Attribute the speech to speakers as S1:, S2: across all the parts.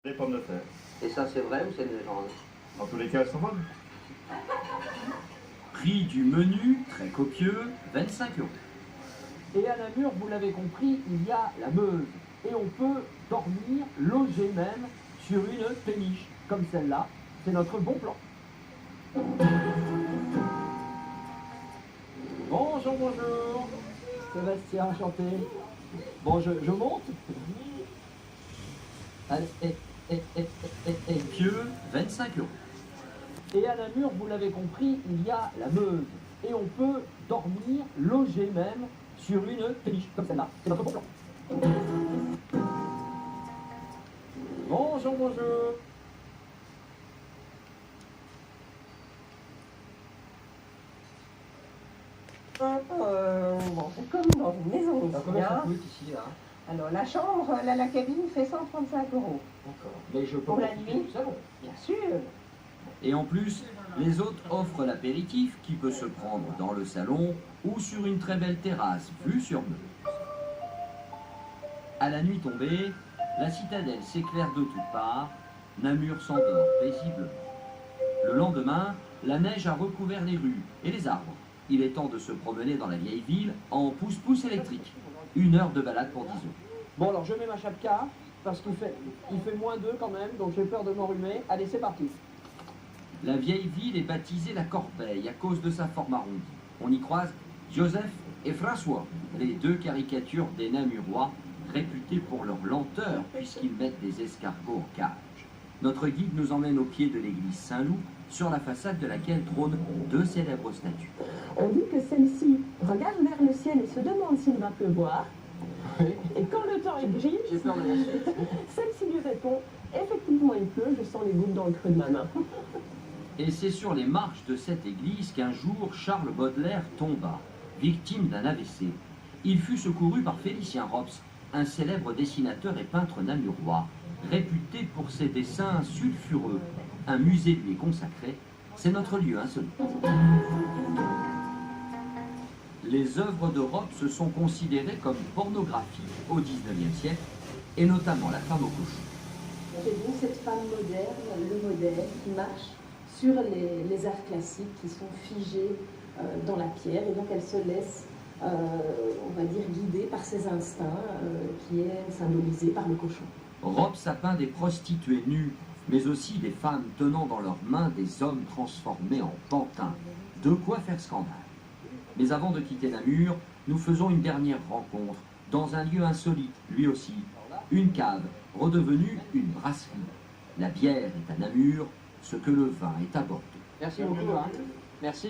S1: Les pommes de terre.
S2: Et ça, c'est vrai ou c'est une légende?
S1: Dans tous les cas, elles sont bonnes.
S3: Prix du menu, très copieux, 25 €.
S4: Et à Namur, vous l'avez compris, il y a la Meuse. Et on peut dormir, loger même, sur une péniche, comme celle-là. C'est notre bon plan. Bonjour, bonjour. Sébastien, enchanté. Bon, je monte. Allez,
S3: Pieux, 25 €.
S4: Et à Namur, vous l'avez compris, il y a la Meuse. Et on peut dormir, loger même, sur une péniche, comme celle-là. C'est notre bon plan. Bonjour, bonjour.
S5: Bon, c'est comme dans une maison ici.
S4: Combien ça
S5: Hein.
S4: coûte ici, là?
S5: Alors, la chambre, la cabine fait 135 €.
S4: D'accord. Mais je peux
S5: Pour la
S4: profiter
S5: nuit?
S4: du salon.
S5: Bien sûr.
S3: Et en plus, les hôtes offrent l'apéritif qui peut se prendre dans le salon ou sur une très belle terrasse vue sur Meuse. À la nuit tombée, la citadelle s'éclaire de toutes parts, Namur s'endort paisiblement. Le lendemain, la neige a recouvert les rues et les arbres. Il est temps de se promener dans la vieille ville en pousse-pousse électrique. 1 heure de balade pour 10 €.
S4: Bon, alors je mets ma chapka, parce qu'il fait -2 quand même, donc j'ai peur de m'enrhumer. Allez, c'est parti.
S3: La vieille ville est baptisée la Corbeille à cause de sa forme arrondie. On y croise Joseph et François, les deux caricatures des Namurois, réputés pour leur lenteur puisqu'ils mettent des escargots en cage. Notre guide nous emmène au pied de l'église Saint-Loup, sur la façade de laquelle trônent 2 célèbres statues.
S6: On dit que celle-ci regarde vers le ciel et se demande s'il va pleuvoir. Et quand le temps est gris,
S4: J'ai peur de la suite.
S6: celle-ci lui répond « Effectivement, il pleut, je sens les gouttes dans le creux de ma main. »
S3: Et c'est sur les marches de cette église qu'un jour Charles Baudelaire tomba, victime d'un AVC. Il fut secouru par Félicien Rops, un célèbre dessinateur et peintre namurois, réputé pour ses dessins sulfureux. Un musée lui est consacré, c'est notre lieu insolite. Les œuvres de Rops sont considérées comme pornographiques au XIXe siècle, et notamment La femme au cochon.
S6: J'ai vu cette femme moderne, le modèle, qui marche sur les arts classiques qui sont figés dans la pierre, et donc elle se laisse, on va dire, guider par ses instincts, qui est symbolisé par le cochon.
S3: Rops a peint des prostituées nues, mais aussi des femmes tenant dans leurs mains des hommes transformés en pantins. De quoi faire scandale. Mais avant de quitter Namur, nous faisons une dernière rencontre, dans un lieu insolite, lui aussi, une cave, redevenue une brasserie. La bière est à Namur, ce que le vin est à Bordeaux.
S4: Merci beaucoup. Hein. Merci.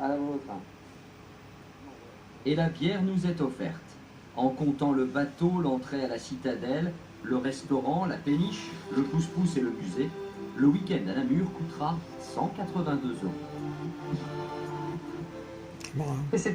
S4: À la vôtre.
S3: Et la bière nous est offerte. En comptant le bateau, l'entrée à la citadelle, le restaurant, la péniche, le pousse-pousse et le musée, le week-end à Namur coûtera 182 €.
S7: Et c'est